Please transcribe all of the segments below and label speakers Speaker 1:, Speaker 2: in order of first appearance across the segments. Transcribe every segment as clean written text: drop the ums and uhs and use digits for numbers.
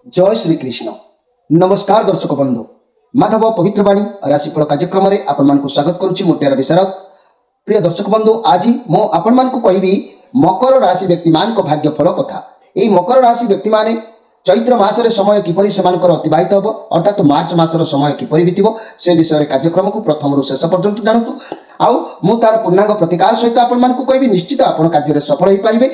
Speaker 1: जय श्री कृष्ण। नमस्कार दर्शक बंधु, माधव पवित्रवाणी राशिफल कार्यक्रम में आपण स्वागत करुच्ची मोटियार विशारद। प्रिय दर्शक बंधु, आज मु आपण कहबी मकर राशि व्यक्ति मान भाग्य फल कथा। यही मकर राशि व्यक्ति माने चैत्र मासरे समय किपरि सेमानकर अतिबाहित हो अर्थात मार्च मासर समय किपरि बीतिबो से विषय कार्यक्रम को प्रथम शेष पर्यंत जानतु। आउ मु तार पूर्णांग प्रतिकार सहित आपण मानकु कहबी निश्चित आपण कार्य सफल हो पारे।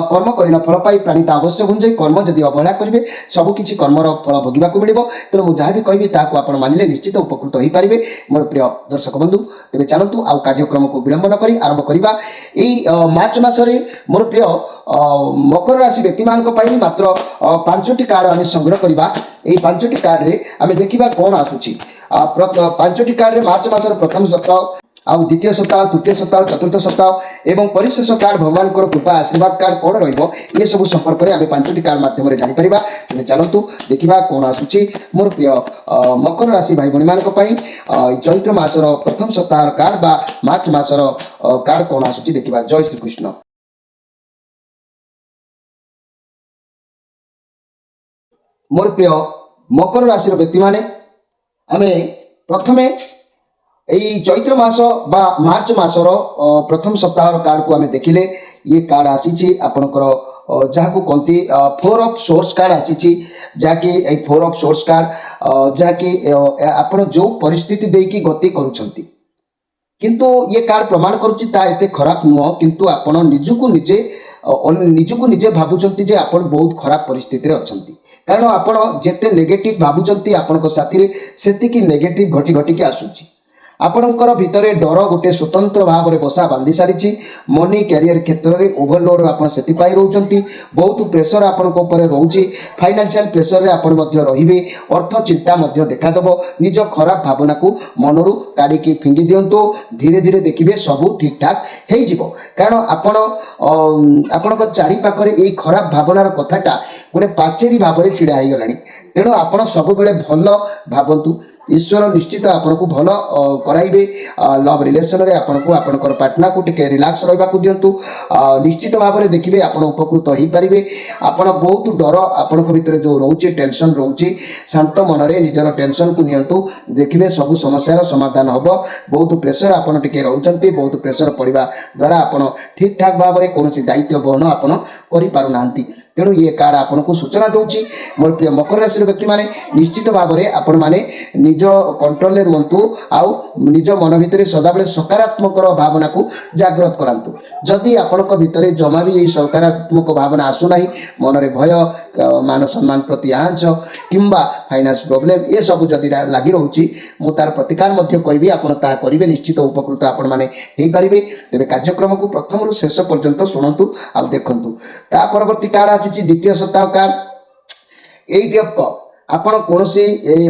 Speaker 1: कर्म करिन फल पाई प्राणित अवश्य भुंजे कर्म जदि अवहेला करेंगे सबकि कर्मर फल भोगवाक मिलिबो। तेणु मु जहाँ भी कहबी ताकू आपण मानिले निश्चित उपकृत हो पारे। मोर प्रिय दर्शक बंधु, तेज चलतु आउ कार्यक्रम को विलंब न करी आरंभ करवा। मार्च मासरे मोर प्रिय मकर राशि व्यक्ति मानी मात्र 5टी कार्ड आम संग्रह करवा। यही 5टी कार्ड रे आम देखा कौन आसूची। 5टी कार्ड रे मार्च मासर प्रथम सप्ताह आउ द्वितीय सप्ताह, तृतीय सप्ताह, चतुर्थ सप्ताह एवं परिशेष कार्ड भगवान कृपा आशीर्वाद कार्ड कौन रही सब संपर्क में आम 5टी कार्ड माध्यम जापर। तेज चलतु देखा कौन आसूची मोर प्रिय मकर राशि भाई भाई मान चैत्र मासर प्रथम सप्ताह कार्ड बा मार्च मासर कार्ड कौन आसूची देखा। जय श्री कृष्ण। मोर प्रिय मकर राशि व्यक्ति माने आम प्रथमे यही चैत्र मास बा मार्च मासर प्रथम सप्ताह कार्ड को आम देखिले। ये कार्ड आसी आपणकर जहाँ को कहती 4 ऑफ सोर्स कार्ड आसी जहाँकि 4 ऑफ सोर्स कार्ड जहाँकि आपण जो परिस्थिति देकी गति करुछंती किंतु ये कार्ड प्रमाण करुच्ची ता एते खराब नुह किंतु आपण निजको निजे भावुंट जे आप बहुत खराब परिस्थिति अच्छी कारण आपण जेते नेगेटिव भावुंट आपण साथी से नेगेटिव घटी घटिकी आसूची। आपणकर भितरे डर गोटे स्वतंत्र भाव में बसा बांधी सारी मनी कैरियर क्षेत्र में ओभरलोड आपड़ी रोचे बहुत प्रेसर आपण रोचे फाइनेंशियल प्रेसर रे आपण रे अर्थ चिंता देखादेव निज खराब भावना को मनरू काढ़ी फिंगी दिंतु धीरे धीरे देखिए सब ठीक ठाक हो कारण आपण चारिपाखे यही खराब भावनार कथाटा गोटे पाचेरी भाव में छिड़ा हो गला। तेणु आप सब भल भावतु ईश्वर निश्चित आपन को भल कराइबे। लव रिलेशन रे आपन को आपनकर पार्टनर को टिके रिलैक्स रहबा को दियंतु निश्चित भाव में देखिए आपन उपकृत हो पारे। आपन बहुत डर आपन को भीतर जो रोचे टेंशन रोचे शांत मन रे निजर टेंशन को नियंतु देखिए सब समस्यार समाधान हम। बहुत प्रेसर आपन टिके रहउचंती बहुत प्रेसर पड़िबा द्वारा आपन ठीक ठाक भाव में कौन दायित्व बहन आपन करि पारु नांती। तेणु ये कार्ड आपन को सूचना दूची मोर प्रिय मकर राशि व्यक्ति माने निश्चित भाव में आपण माने निज कंट्रोल में रुहतु आउ निज मन भितर सदाबले सकारात्मक भावना को जागृत करांतु। जदि आपण भितर जमा भी सकारात्मक भावना आसुना मन में भय मान सम्मान प्रति आँच किंबा फाइनेंस प्रॉब्लम ये सब जदि लगी रोची मु तार प्रतिकार कहबी आपण ता करिवे निश्चित उपकृत आपण माने हेई परिबे। तेबे कार्यक्रम को प्रथम रु शेष पर्यंत शुणु आ देखंतु। ता परवर्ती कार्ड आसी द्वितीय सप्ताह कार्ड 8 ऑफ कप आपण कौन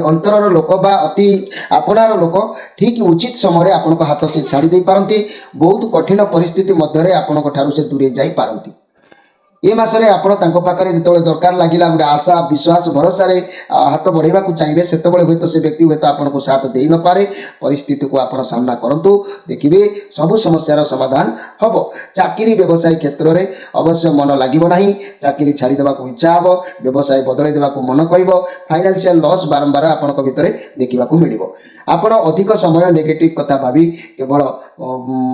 Speaker 1: अंतरर लोक बा अति आपणार लोक ठीक उचित समय आपण हाथ से छाड़ी दे पारती बहुत कठिन परिस्थिति मध्य आपण से दूरे जाई पारती। ये मासरे आपण तांको पाखरे जेतबेले दरकार लागिला गोटे आशा विश्वास भरोसा रे हाथ बढ़ेबा को चाहिए सेतबेले होय तो से व्यक्ति होय तो आपण को साथ देई न पारे परिस्थिति को आपण सामना करंतु देखिबे सब समस्यार समाधान हबो। चाकरी व्यवसाय क्षेत्र रे अवश्य मन लागिबो नाही चाकरी छाड़ी देबा को इच्छा हबो व्यवसाय बदलै देबा को मन कहबो फाइनेंशियल लॉस बारंबार आपण को भितरे देखिबा को मिलिबो। आपण अधिक समय नेगेटिव कथा भाभी केवल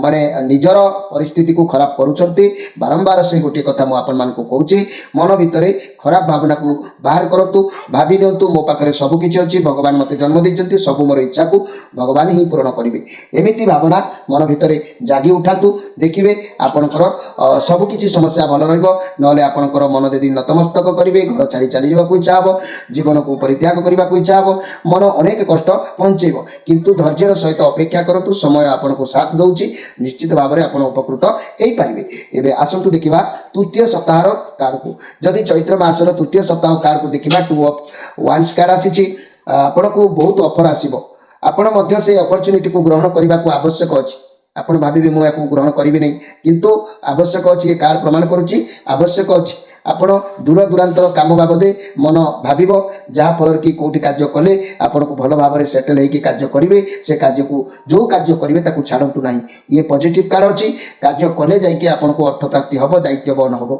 Speaker 1: माने निजर परिस्थिति को खराब करूछंती बारंबार से गोटे कथा मु आपण मान को कहूची मन भितरे खराब भावना को बाहर करंतु भाभी नियंतु मो पाखरे सब किछि अछि भगवान मते जन्म दैछंती सब मोर इच्छा को भगवान ही पूर्ण करिवे एमिति भावना मन भितरे जागी उठातु देखिबे आपनकर सब किछि समस्या भल रहइबो। नले आपनकर मन जदि नतमस्तक करिवे घर छाड़ी चली जाबा को इच्छा हबो जीवन को परित्याग करबा को इच्छा हबो मन अनेक कष्ट पहुंचेबो किंतु धैर्यर सहित अपेक्षा करतु समय आपण को साथ दउची निश्चित भाव में आपण उपकृत हो पारे। एबे आसंतु देखिबा तृतीय सप्ताह कार्ड को जदि चैत्र मासर तृतीय सप्ताह कार्ड को देखिबा 2 ऑफ वांस कार्ड आसी आपण को बहुत ऑफर आसीबो आपण मध्य से अपॉर्चुनिटी को ग्रहण करबा को आवश्यक अछि। आपण भाबी मु याकू ग्रहण करिवे नै किंतु आवश्यक अछि ये कार्ड प्रमाण करूची आवश्यक अछि। आपण दूर दूरांतर काम बाबदे मन भाव जहाँ फल कि कौटी कार्य कले आपण को भल भाव में सेटल होकर कार्य करेंगे से कार्य को जो कार्य करेंगे ताकू छाड़ू ना ये पॉजिटिव कार्ड अच्छी कार्य कले जाकि आपन को अर्थ प्राप्ति हम दायित्व बहन हम।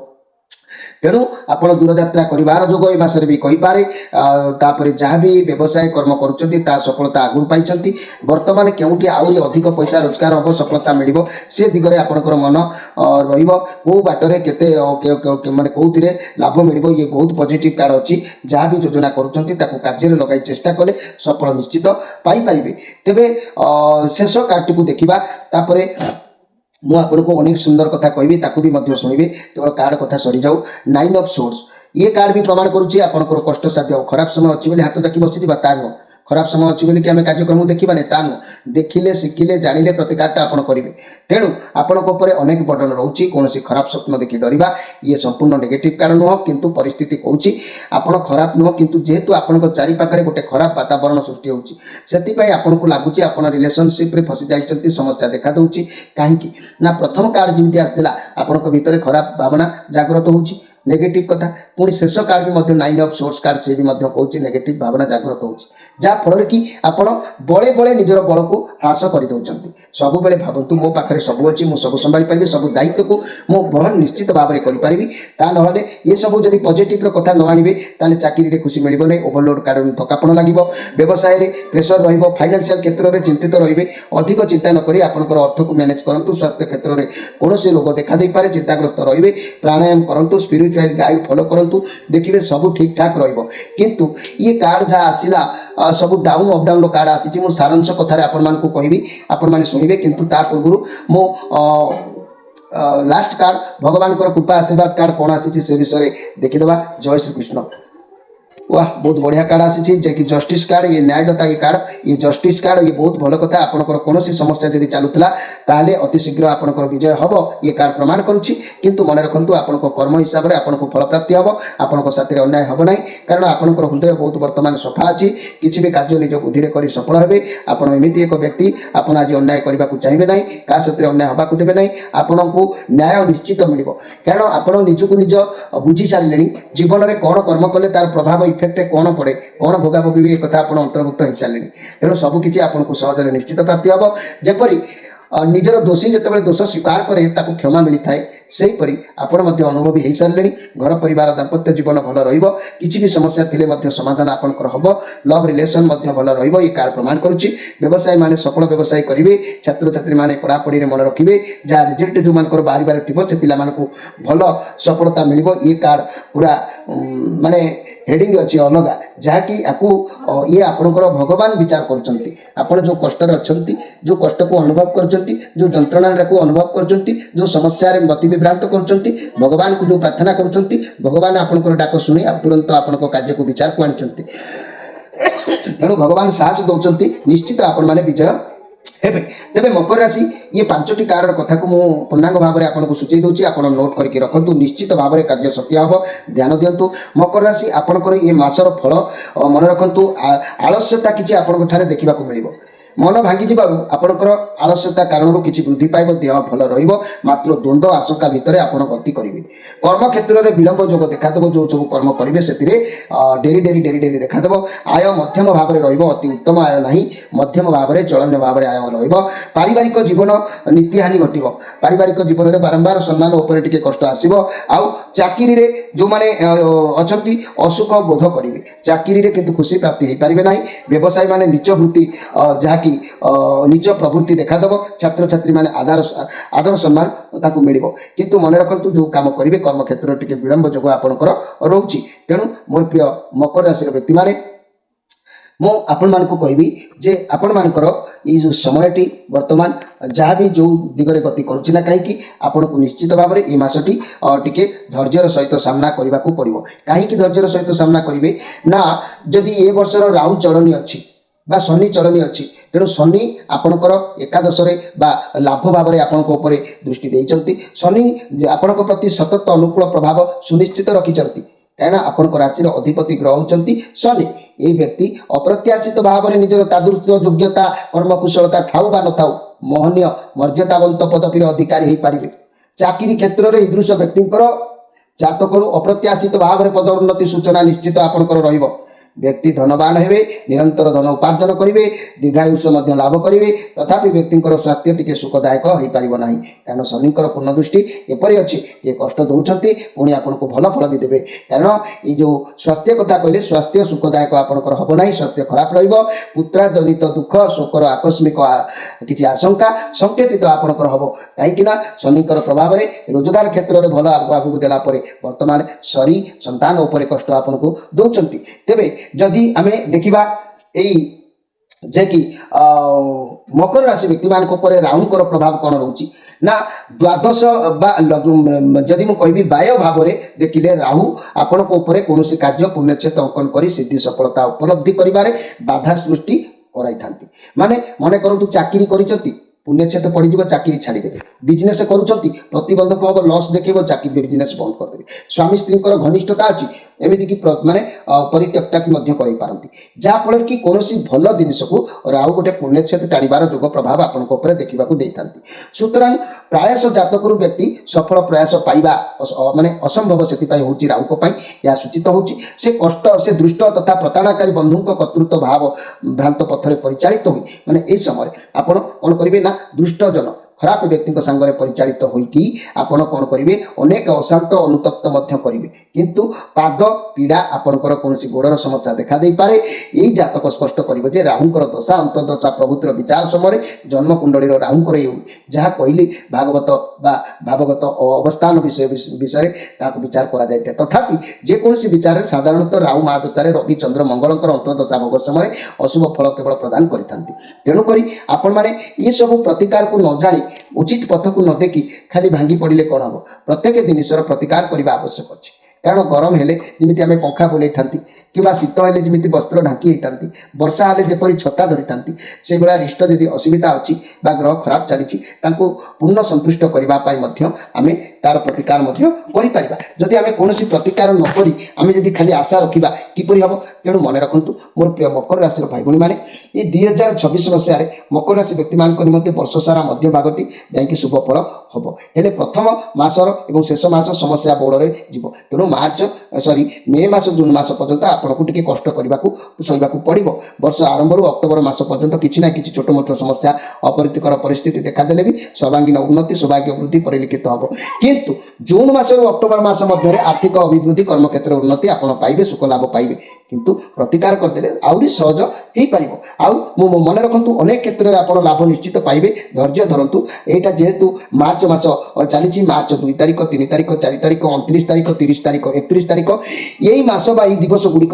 Speaker 1: तेणु आपण दूरयात्रा कर जोग ए मासरे भी कहीपे तापर जहाँ भी व्यवसाय कर्म कर सफलता आगु पाई बर्तमान केउठी आउरी अधिक पैसा रोजगार हम सफलता मिल से दिगरे आपणकर मन रो बाटर के माने कौथिरे लाभ मिल ये बहुत पॉजिटिव कार्ड अच्छी जहाँ भी योजना कर कार्य लगे चेष्टा कले सफल निश्चित पाई पारे। तेबे शेष कार्ड टी देखा तापर मु आपको अनेक सुंदर कथा कहबी ताकू भी मध्य शुणवे केवल कार्ड कथा सरी जाऊ। 9 ऑफ सोर्स ये कार्ड भी प्रमाण करुच्ची आपंकर कष्ट साध्य खराब समय अच्छी बोली हाथ जाकी बसी तार खराब समय अच्छी बोली आम कार्यक्रम देखा तानु देखिले शिखिले जानिले प्रति कार्डटा आपड़ करेंगे। तेणु आपण अनेक बर्डन रोचे कौन खराब स्वप्न देखी डरवा ये संपूर्ण नेगेटिव कार्ड नुह किंतु परिस्थिति कौन आपण खराब नुह किंतु जेहेतु आपण चारिपाखे गोटे खराब वातावरण सृष्टि होती आपको लगुच आप रिलेशनशिप फसी जाइए समस्या देखा दूसरी कहीं ना प्रथम कार्ड जमी आसाला आपण भितर खराब भावना जागृत होची नेगेटिव कथा पुणी शेष कार्ड भी 9 ऑफ सोर्स कार्ड से भी कहूँ नेगेटिव भावना जागृत होची जहाँ फल कि आपड़ बड़े बड़े निजर बल को ह्रास कर दौरान सब बेले भावतु मो पाखे सब अच्छी मुझे सब संभाली पारि सब दायित्व को मु बहन निश्चित भाव में करी ता ना ये सब जब पॉजिटिव कथा न आने ताले चाकरी खुशी मिल नहीं ओवरलोड कारण थकापण लगे व्यवसाय में प्रेसर फाइनेंशियल क्षेत्र में चिंतित रे अधिक चिंता नक अर्थ को मैनेज करूँ स्वास्थ्य क्षेत्र में कौन रोग देखा दे पारे चिंताग्रस्त रे प्राणायाम करूँ स्पिरिचुअल गाइड फॉलो करूँ देखिए सब ठीक ठाक किंतु ये कार्ड जहाँ आसला सब डाउन अप डाउन कार्ड आसी मु सारांश कथार आपण कहबी आपण मैंने शुणवे किंतु ता पूर्व मो लास्ट कार्ड भगवान कृपा आशीर्वाद कार्ड कौन आसी से विषय देखीदे। जय श्री कृष्ण। वाह बहुत बढ़िया कार्ड आसी जे कि जस्टिस कार्ड ये न्यायदाता ये कार्ड ये जस्टिस कार्ड ये बहुत भल कथा आपनकर कौन समस्या यदि चलुला ताले अति शीघ्र आपनकर विजय हम ये कार्ड प्रमाण करुच्ची किंतु मन रखु आपण कर्म हिसाब से आपको फल प्राप्ति हम आपण साथी अन्याय हम ना कारण आपनकर हृदय बहुत वर्तमान सफा अच्छी किसी भी कार्य निज बुद्धि कर सफल हे आपड़ एमती एक व्यक्ति आपड़ आज अन्याय करने को चाहिए ना क्या साथी अन्याय हवा देवे ना आपन को न्याय निश्चित मिल कारण आपड़ निजक निज बुझी सारे जीवन में कौन कर्म कले तार प्रभाव इफेक्ट कौन पड़े कौन भोगा भोगी एक आपड़ अंतर्भुक्त हो सारे तेणु सबकि आपको सहज निश्चित प्राप्ति हम जपरी निजर दोषी जिते दोष स्वीकार करे ताको क्षमा मिली थाए सेहीपरि आपण अनुभवी हो सारे घर परिवार दाम्पत्य जीवन भल रही भी समस्या थिले समाधान आपंकर हम लव रिलेशन भल ये कार्ड प्रमाण करुच्ची व्यवसाय माने सफल व्यवसाय करेंगे छात्र छात्री माने पढ़ापढ़ी मन रखिए जहाँ रिजल्ट जो मान बाहर थी से पिला भल सफलता मिल ये कार्ड पूरा माने हेडिंग अच्छी अलग जहाँकि ये आपणकर भगवान विचार कर जो कष्ट अच्छा जो कष्ट को अनुभव कर जो जंत्रणा को अनुभव कर जो समस्या मति विभ्रांत कर भगवान को जो प्रार्थना कर भगवान आपणकर डाक शुणी तुरंत आपण कार्य को विचार को आनी तेणु भगवान साहस दौरान निश्चित आपण मैंने विजय हेबे। तेबे मकर राशि ये 5टी कार्ड कथा को मुझे पूर्णांग भाव में आपको सूची दूसरी आप नोट करके रखु निश्चित भाव में कार्य सत्य हम ध्यान दिंतु। मकर राशि आपंकर ये मासर फल मन रखु आलस्यता किसी आपंठ देखा मिल मन भांगी आपंकर आलस्यता कारण किसी वृद्धि पाइब देह भल मात्र द्वंद्व आशंका भितर आप गति करेंगे कर्म क्षेत्र में विलंब जोग देखादेव जो सब कर्म करेंगे से डेरी डेरी डेरी डेरी देखादेव आय मध्यम भाव में अति उत्तम आय ना मध्यम भाव में चलन्य भाव में आय पारिवारिक जीवन नीतिहानि घट पारिवारिक जीवन में बारंबार सम्मान उपर टिके कष्ट आसो आउ चाकरी जो मैंने अच्छा असुख बोध करेंगे चाकरी किंतु खुशी प्राप्ति हो पारे ना व्यवसायी माने नीच वृत्ति जहाँकि नीच प्रवृत्ति देखादेव छात्र छात्री माने आदर सम्मान मिल किंतु मन रखु जो काम करेंगे कर्म क्षेत्र टिके विलंब जोग आपंकर रोचे तेणु मोर प्रिय मकर राशि व्यक्ति माने मु आपण मानकु कहबी जे आपण मानकर ये जो समयटी वर्तमान जहाँ भी जो दिगरे गति करुचिना कहीं आपन को निश्चित भाव में ये मासटी टिके धैर्यर सहित सामना करने को पड़ो कहीं धैर्यर सहित सामना करेंगे ना जदि ए वर्षर राहु चलनी अच्छी बा शनि चलनी अच्छी तेणु शनि आपणकर एकादश लाभ भाव में आपण दृष्टि देइचंती शनि आपण प्रति सतत अनुकूल प्रभाव सुनिश्चित रखिंट कहीं आपण राशि अधिपति ग्रह होती शनि ये व्यक्ति अप्रत्याशित भाव में निजर तादृश योग्यता कर्मकुशलता थाऊ बा न मोहनीय मर्यादावंत पदवीर अधिकारी हो पारे चाकरी क्षेत्र में ईदृश व्यक्ति जातक अप्रत्याशित भाव में पदोन्नति सूचना निश्चित आपंकर व्यक्ति धनवान हेबे निरंतर धन उपार्जन करेंगे दीर्घायुष लाभ करेंगे तथापि व्यक्ति स्वास्थ्य टी सुखदायक हो पार ना कारण शनिकर पूर्ण दृष्टि एपरी अच्छी ये कष्ट दौरान पुणी आपन को भल फल भी देवे कारण ये जो स्वास्थ्य कथा कहले स्वास्थ्य सुखदायक आपंकर हम ना स्वास्थ्य खराब रुत्रा जनित दुख शोकर आकस्मिक किसी आशंका संकेतित आपंकर हम कहीं शनिकर प्रभाव में रोजगार क्षेत्र में भल आगू देलापर वर्तमान शरी संतान उपर कष्ट आपन को दौरान तेरे जदि आम देखा यही जे कि मकर राशि व्यक्ति मान राहुंकर प्रभाव कौन रोचे ना द्वादश जदि मुझे बाह्य भाव में देखिले राहु आपण कौन कार्य पुण्यक्षेत्र अंकन कर सिद्धि सफलता उपलब्धि कर बाधा सृष्टि कराई माने मन करूँ चाकरी कर पुण्यक्षेत्र पड़ीज चाकरी छाड़देवे बिजनेस करुँच प्रतिबंधक हम लस देखेब चाकरी बिजनेस बंद करदेवे स्वामी स्त्री घनिष्ठता अच्छी एमती कि माने परित्यक्ता पारती जहाँफल कि कौन भल जिनस को राहु गोटे पुण्यक्षेत्र टाणीबार जोग प्रभाव आपंक देखा सुतरां प्रायश जातक व्यक्ति सफल प्रयास पाइबा माने असंभव से राहु यह सूचित होची से कष्ट से दुष्ट तथा प्रताड़नाकारी बंधु कर्तृत्व भाव भ्रांत पथरे परिचालित हुई माने यही समय आपण कौन करेंगे ना दुष्ट जन खराब व्यक्ति सांगे परिचालित होइकी आपण कौन करेंगे अनेक अशांत अनुतप्त करेंगे किंतु पाद पीड़ा आपणकर कौन गोड़र समस्या देखा दे पारे यही जातक स्पष्ट करेंगे राहुंकर दशा अंतर्दशा प्रभुतिर विचार समय जन्म कुंडली राहुंकर जहाँ कहली भागवत भावगत अवस्थान विषय विचार कर तथापि जेकोसी विचार साधारणतः राहु महादशा रवि चंद्र मंगलकर अंतर्दशा भोग समय अशुभ फल केवल प्रदान करते तेणुक आपण मैंने ये सब प्रतिकार को न जानी उचित पथ को न देखी खाली भांगी पड़े कौन हम प्रत्येक जिनसर प्रतिकार करने आवश्यक अच्छे कारण गरम हेले जमी आम पंखा बुलाई था कि शीत हेले जमी वस्त्र ढांकी होता वर्षा हेले जपरी छता धरी था से भाया रिष्ट जदि असुविधा अच्छी ग्रह खराब चली पूर्ण संतुष्ट करने आम तार प्रतिकार जदि आम कौन प्रतिकार नक आम जदि खाली आशा रखा किपर हम तेणु मन रखु मोर प्रिय मकर राशि भाई भाई मैंने ये 2026 मसीह मकर राशि व्यक्ति मान निमंते वर्ष सारा मध्य भागटी जाकि शुभ फल हम हेले प्रथम मासर और शेष मास समस्या बोर्ड जीव तेणु मे मास जून मास पर्यंत आपको टी कष्ट करने सहवाक पड़ो वर्ष आरंभ अक्टोबर मास पर्यंत किसी ना कि छोट मोट समस्या अपरितिकर परिस्थिति देखादेले भी सर्वांगीन उन्नति सौभाग्य वृद्धि परिलिखित हम किंतु जून मास अक्टोबर मास मध्य आर्थिक अभिवृद्धि कर्मक्षेत्र उन्नति आप पाइबे सुख लाभ पाइबे किंतु प्रतिकार करदे आहरी सहज हो पार मन रखु अनेक क्षेत्र में आप लाभ निश्चित पाइबे धैर्य धरतु यहाँ जेहेतु मार्च मास चली मार्च 2 तारिख 3 तारिख 4 तारिख 29 तारिख 30 तारिख 31 तारिख यही मास यही दिवस गुड़िक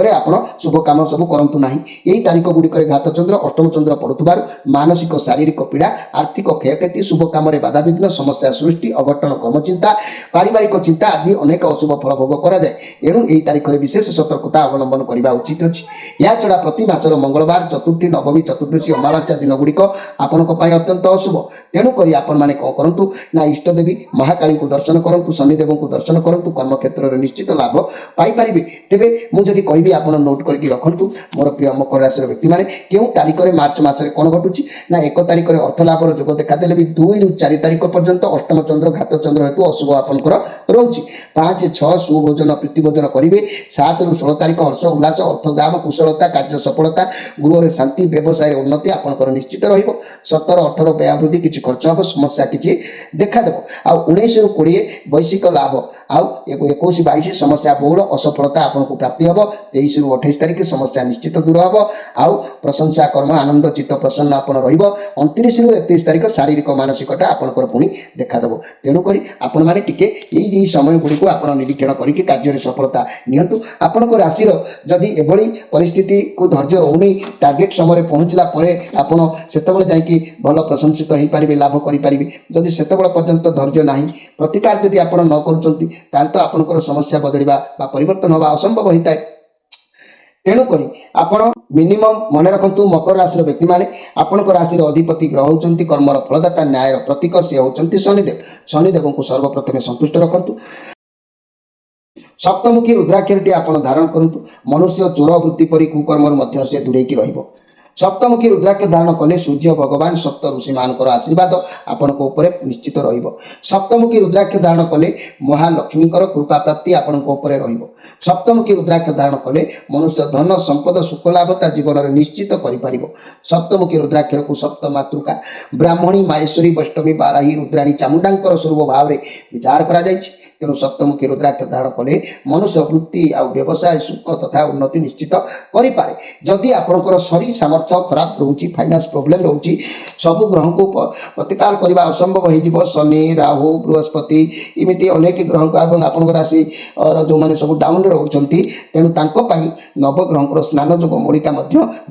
Speaker 1: शुभ कम सब करूँ ना यही तारिख गुड़िक घात चंद्र अष्टम चंद्र पड़ुवर मानसिक शारीरिक पीड़ा आर्थिक क्षयक्षति शुभ कम बाधाविघ्न समस्या सृष्टि अघटन कर्मचिंता पारिवारिक चिंता आदि अनेक अशुभ फल भोग कराए एणु यही तारिख में विशेष सतर्कता अवलंबन कर उचित अच्छी या छड़ा प्रति मासर मंगलवार चतुर्थी नवमी चतुर्दशी अमावास्या दिन गुड़िक आपण अत्यंत अशुभ तेणुक आपण मैंने कौन करूँ ना इष्टदेवी महाकाली को दर्शन करूँ शनिदेव को दर्शन करूँ कर्म क्षेत्र में निश्चित लाभ पाइपर तेरे मुझे कहि आप नोट करके रखु मोर प्रिय मकर राशि व्यक्ति मैंने क्यों तारिख में मार्च मसरे कौन घटुची ना 1 तारिख में अर्थ लाभर जोग देखादेले भी 2 ରୁ 4 तारिख पर्यंत अष्टम चंद्र घात चंद्र हेतु अशुभ आपंकर रोचे 5 6 सुभोजन प्रीतिभोजन करेंगे 7 ରୁ 16 तारिख हर्ष उल्लास अर्थगाम कुशलता कार्य सफलता गृह शांति व्यवसाय उन्नति आपंकर निश्चित रहिबो 17 18 व्यय वृद्धि किसी खर्च हम समस्या किसी देखादेव आ 19 ରୁ 20 वैश्विक लाभ आउ 21 22 समस्या बहुल असफलता आपको प्राप्ति हम 23 ରୁ 28 तारिख समस्या निश्चित दूर हम आउ प्रशंसा कर्म आनंद चित्त प्रसन्न आप 29 ରୁ 31 तारिख शारीरिक मानसिकता आपंकर पुणी देखादेव तेणुक आपण मैंने टिके यही समय गुड़िक आप निरीक्षण करके कार्य सफलता नियंतु आपण राशि जदि एभली परिस्थिति को धैर्य रोनी टार्गेट समय पहुँचला आपड़ से जाकि भल प्रशंसित हो पारे लाभ करें जदि से पर्यंत धैर्य ना प्रतिकार जदि आप न कर आपंकर समस्या बदलवा परिवर्तन हवा असंभव होता है तेणुक आपण मिनिमम मन रखु मकर राशि व्यक्ति मैंने आपण राशि अधिपति ग्रह होती कर्मर फलदाता न्याय प्रतीक सी होती शनिदेव शनिदेव को सर्वप्रथम संतुष्ट रखु सप्तमुखी रुद्राक्षर टी आप धारण करूँ मनुष्य चोर वृत्ति पर कुकर्म से दूरे रहिबो सप्तमुखी रुद्राक्ष धारण कले सूर्य भगवान सप्त ऋषि मानकर आशीर्वाद आपण निश्चित रहिबो। सप्तमुखी रुद्राक्ष धारण कले महालक्ष्मी कृपा प्राप्ति आपण रहिबो। सप्तमुखी रुद्राक्ष धारण कले मनुष्य धन संपद सुख लाभता जीवन में निश्चित करिपारिबो। सप्तमुखी रुद्राक्ष को सप्त मातृका ब्राह्मणी माहेश्वरी वैष्णवी बाराही रुद्राणी चामुंडांकर स्वरूप भाव में विचार करा जायछि। तेणु सप्तमुखी रुद्राक्ष धारण कले मनुष्य वृत्ति आ व्यवसाय सुख तथा उन्नति निश्चित करिपारे। जदि आपणकर शरीर सामर्थ्य खराब रोची फाइनान्स प्रोब्लेम रोची सब ग्रह को प्रतिकार करने असंभव हो शनि राहु बृहस्पति इमिति अनेक ग्रह को एवं आपण राशि जो मैंने सब डाउन रोचंती तेणु नवग्रह स्नान जो मूलिका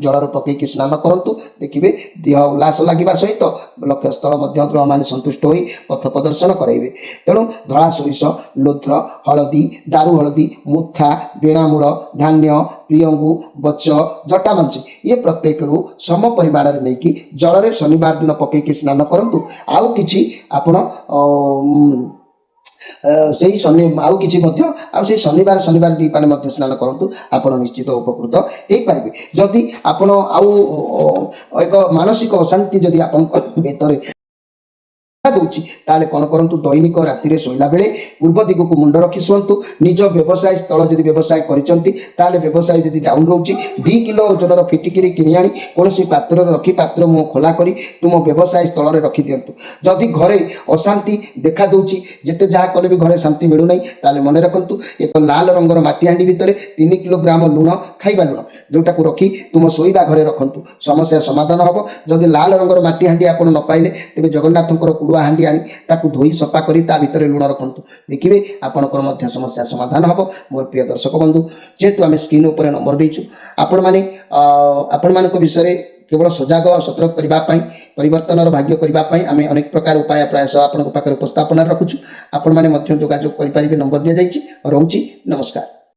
Speaker 1: जल पकईकि स्नान करूँ देखिए देह उल्लास लगे सहित लक्ष्य स्थल ग्रह मैंने संतुष्ट हो पथ प्रदर्शन कराइबे। तेणु धला सोरिष लोध्र हलदी दारू हलदी मुथा बेणामूल धान्य प्रियंगु बच जटामांसी ये प्रत्येक रु सम परिमाण में नहीं जल में शनिवार दिन पकईकि स्नान करूँ। आउ कि आपण से शनिवार शनिवार दीपाने स्नान करूँ आप निश्चित उपकृत हो पारे। जदि आपण आउ एक मानसिक अशांति जदि आप भीतर दूची ताले कौन करंतु दैनिक राति शोला बेले पूर्व दिग को मुंड रखी शुंतु। निज व्यवसाय स्थल जदि व्यवसाय करिसंती ताले व्यवसाय जदि डाउन रोची 2 किलो ओजनर फिटिकिरी किनि आनी कोनोसी पात्र रखी पात्र मुह खोला करी तुम व्यवसाय स्थल रे रखी दियंतु। जदि घरे अशांति देखा दूची जेते जहा कले भी घरे शांति मिलु नै ताले मन रखंतु एक लाल रंगर माटी हांडी भितरे 3 किलोग्राम लुण खाइबा लुण जोटा को रखी तुम शोइबा घरे रखंतु समस्या समाधान हबो। जदि लाल रंगर माटी हांडी आपण न पाइले तेबे जगन्नाथंकर कुडुआ हांडी आनी ताकू धोई सफा करी ता भितरे लुण रखंतु देखिबे आपणकर मध्य समस्या समाधान हबो। मोर प्रिय दर्शक बंधु जेतु आमे स्क्रीन ऊपर नंबर देइछु आपण माने आपण मानक विषय केवल सजग और सतर्क करने परिवर्तन भाग्य करने आम अनेक प्रकार उपाय प्रयास आपण पाखे उपस्थापन रखुचु। आपण मैंने जोगाजोग करें नंबर दि जाइए। रोची नमस्कार।